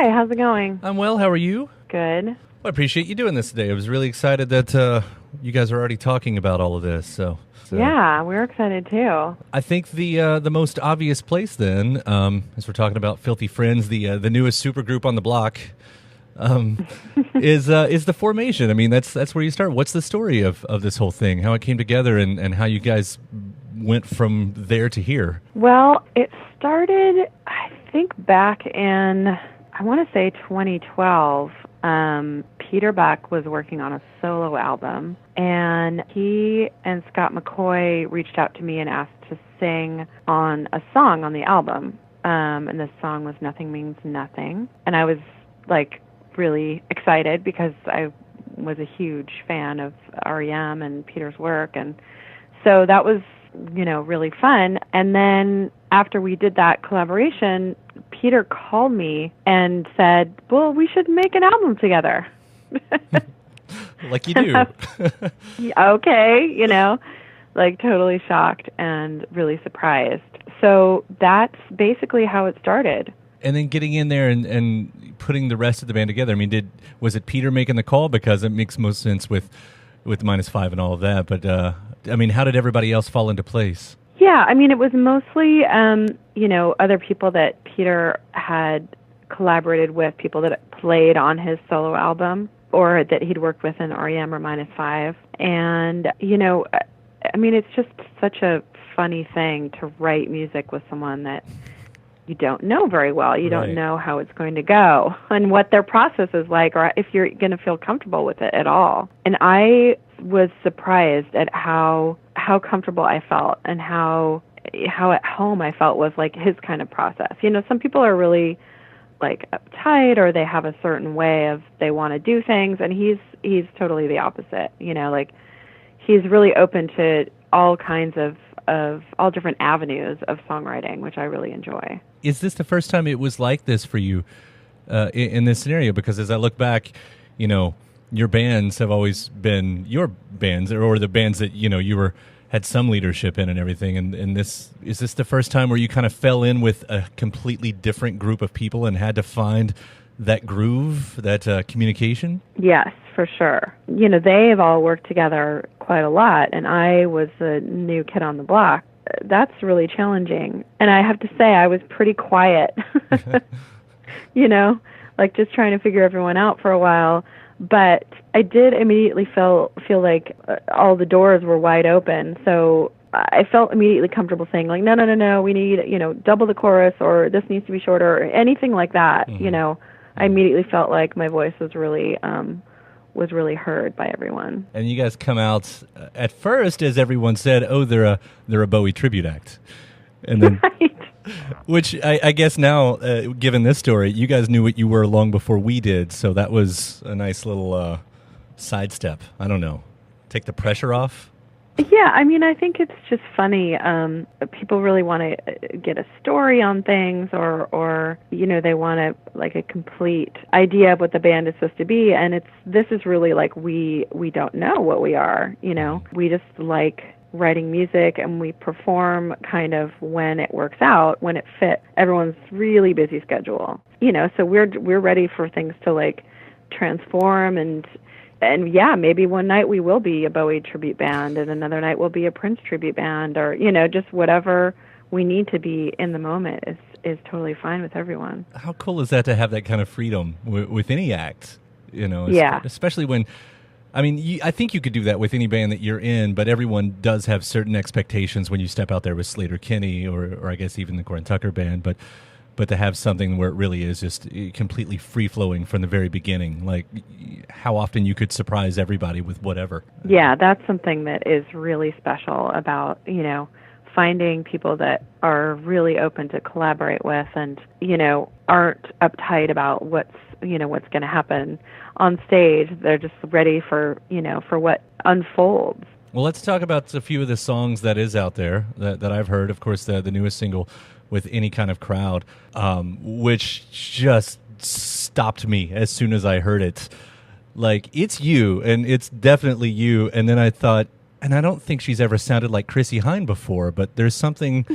Hi, how's it going? I'm well. How are you? Good. Well, I appreciate you doing this today. I was really excited that you guys are already talking about all of this. So yeah, we're excited too. I think the most obvious place then, as we're talking about Filthy Friends, the newest supergroup on the block, is the formation. I mean, that's where you start. What's the story of this whole thing? How it came together and how you guys went from there to here? Well, it started, I think, back in, I want to say 2012. Peter Buck was working on a solo album, and he and Scott McCaughey reached out to me and asked to sing on a song on the album. And this song was Nothing Means Nothing. And I was like really excited because I was a huge fan of R.E.M. and Peter's work. And so that was, really fun. And then after we did that collaboration, Peter called me and said, well, we should make an album together. Like you do. Okay, like totally shocked and really surprised. So that's basically how it started. And then getting in there and putting the rest of the band together. I mean, was it Peter making the call? Because it makes most sense with -5 and all of that. But, how did everybody else fall into place? Yeah, it was mostly, other people that Peter had collaborated with, people that played on his solo album or that he'd worked with in R.E.M. or -5. And, it's just such a funny thing to write music with someone that you don't know very well. You don't know how it's going to go and what their process is like or if you're going to feel comfortable with it at all. And I was surprised at how comfortable I felt and how at home I felt with like his kind of process. Some people are really like uptight or they have a certain way of they want to do things, and he's totally the opposite. Like he's really open to all kinds of all different avenues of songwriting, which I really enjoy. Is this the first time it was like this for you in this scenario? Because as I look back, your bands have always been your bands or the bands that, you had some leadership in and everything. And is this the first time where you kind of fell in with a completely different group of people and had to find that groove, that communication? Yes, for sure. They've all worked together quite a lot, and I was a new kid on the block. That's really challenging. And I have to say, I was pretty quiet, like just trying to figure everyone out for a while. But I did immediately feel like all the doors were wide open. So I felt immediately comfortable saying like, no, we need, double the chorus, or this needs to be shorter, or anything like that. Mm-hmm. I immediately felt like my voice was really heard by everyone. And you guys come out at first, as everyone said, oh, they're a Bowie tribute act, and then, right. Which I guess now, given this story, you guys knew what you were long before we did, so that was a nice little sidestep. I don't know, take the pressure off. Yeah, I think it's just funny. People really want to get a story on things, or they want like a complete idea of what the band is supposed to be. And this is really like we don't know what we are. We just like writing music, and we perform kind of when it works out, when it fits everyone's really busy schedule. So we're ready for things to like transform and yeah, maybe one night we will be a Bowie tribute band, and another night we'll be a Prince tribute band, or, just whatever we need to be in the moment is totally fine with everyone. How cool is that to have that kind of freedom with any act? Yeah. Especially when, I think you could do that with any band that you're in, but everyone does have certain expectations when you step out there with Sleater-Kinney or I guess even the Corin Tucker band, but to have something where it really is just completely free-flowing from the very beginning, like how often you could surprise everybody with whatever. Yeah, that's something that is really special about, finding people that are really open to collaborate with and, aren't uptight about what's going to happen on stage. They're just ready for what unfolds. Well, let's talk about a few of the songs that is out there that I've heard. Of course, the newest single, With Any Kind of Crowd, which just stopped me as soon as I heard it. Like, it's you, and it's definitely you. And then I thought, and I don't think she's ever sounded like Chrissie Hynde before, but there's something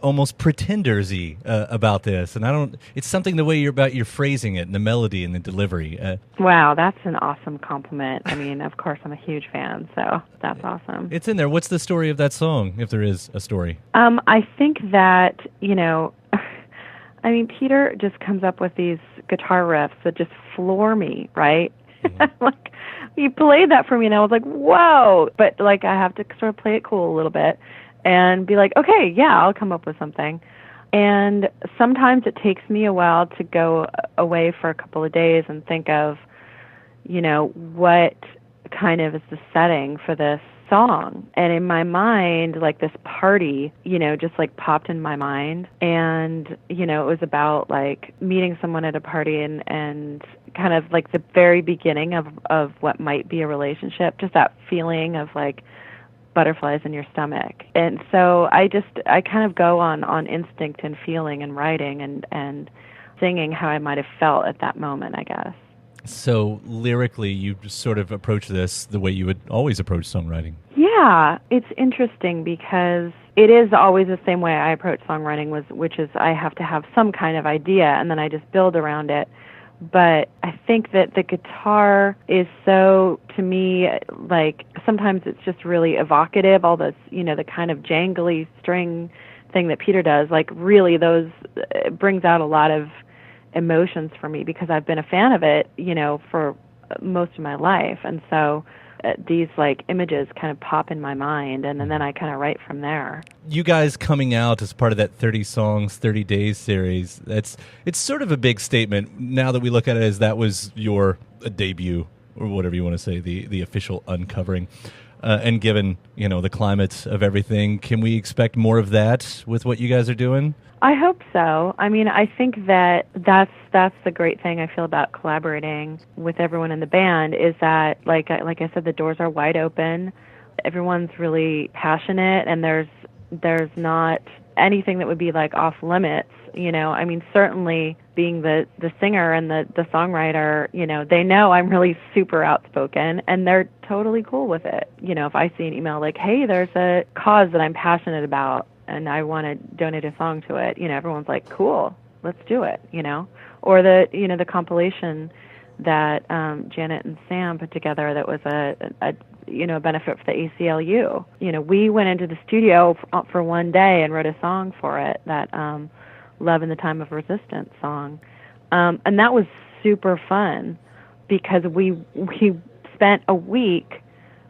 almost pretenders-y about this, and I don't. It's something the way you're phrasing it, and the melody and the delivery. Wow, that's an awesome compliment. I mean, of course, I'm a huge fan, so that's awesome. It's in there. What's the story of that song, if there is a story? I think that, I mean, Peter just comes up with these guitar riffs that just floor me, right? Mm-hmm. Like, he played that for me, and I was like, whoa! But, like, I have to sort of play it cool a little bit and be like, okay, yeah, I'll come up with something. And sometimes it takes me a while to go away for a couple of days and think of, what kind of is the setting for this song. And in my mind, like, this party, just like popped in my mind. And, it was about like meeting someone at a party and kind of like the very beginning of what might be a relationship, just that feeling of like butterflies in your stomach. And so I kind of go on instinct and feeling and writing and singing how I might have felt at that moment, I guess. So lyrically, you sort of approach this the way you would always approach songwriting. Yeah, it's interesting because it is always the same way I approach songwriting, which is I have to have some kind of idea and then I just build around it. But I think that the guitar is so, to me, like, sometimes it's just really evocative, all this, the kind of jangly string thing that Peter does, like, really those, it brings out a lot of emotions for me because I've been a fan of it, for most of my life. And so these like images kind of pop in my mind, and then I kind of write from there. You guys coming out as part of that 30 songs, 30 days series, it's sort of a big statement now that we look at it as that was your debut, or whatever you want to say, the official uncovering. And given, the climate of everything, can we expect more of that with what you guys are doing? I hope so. I mean, I think that that's the great thing I feel about collaborating with everyone in the band is that, like I said, the doors are wide open. Everyone's really passionate, and there's not anything that would be like off limits. I mean, certainly being the singer and the songwriter, they know I'm really super outspoken, and they're totally cool with it. If I see an email like, hey, there's a cause that I'm passionate about and I want to donate a song to it, everyone's like, cool, let's do it, Or the compilation that Janet and Sam put together that was a benefit for the ACLU. We went into the studio for one day and wrote a song for it, that Love in the Time of Resistance song. And that was super fun because we spent a week,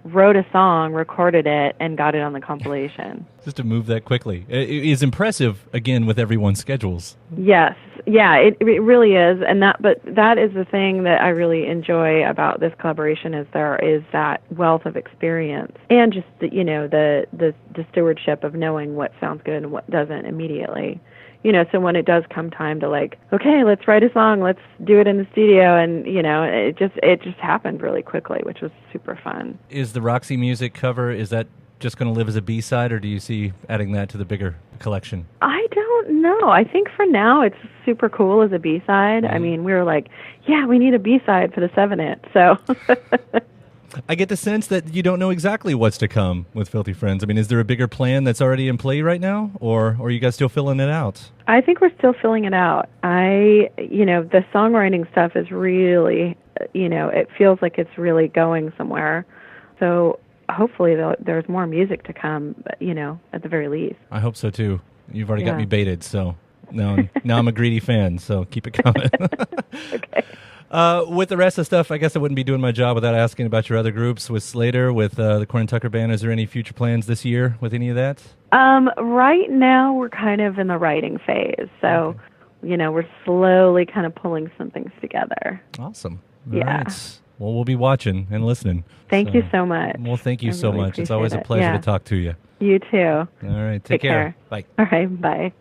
wrote a song, recorded it, and got it on the compilation. Just to move that quickly. It is impressive, again, with everyone's schedules. Yes. Yeah, it really is. But that is the thing that I really enjoy about this collaboration is there is that wealth of experience and just the stewardship of knowing what sounds good and what doesn't immediately. So when it does come time to like, okay, let's write a song, let's do it in the studio, and it just happened really quickly, which was super fun. Is the Roxy Music cover, is that just going to live as a B-side, or do you see adding that to the bigger collection? I don't know. I think for now it's super cool as a B-side. Mm-hmm. I mean, we were like, yeah, we need a B-side for the 7-inch, so... I get the sense that you don't know exactly what's to come with Filthy Friends. I mean, is there a bigger plan that's already in play right now, or are you guys still filling it out? I think we're still filling it out. The songwriting stuff is really, it feels like it's really going somewhere. So hopefully there's more music to come, at the very least. I hope so, too. You've already got me baited, so now I'm a greedy fan, so keep it coming. Okay. With the rest of the stuff, I guess I wouldn't be doing my job without asking about your other groups with Slater, with the Corin Tucker Band. Is there any future plans this year with any of that? Right now, we're kind of in the writing phase. So, we're slowly kind of pulling some things together. Awesome. All right. Well, we'll be watching and listening. Thank you so much. Well, thank you so much. It's always a pleasure to talk to you. You too. All right. Take care. Bye. All right. Bye.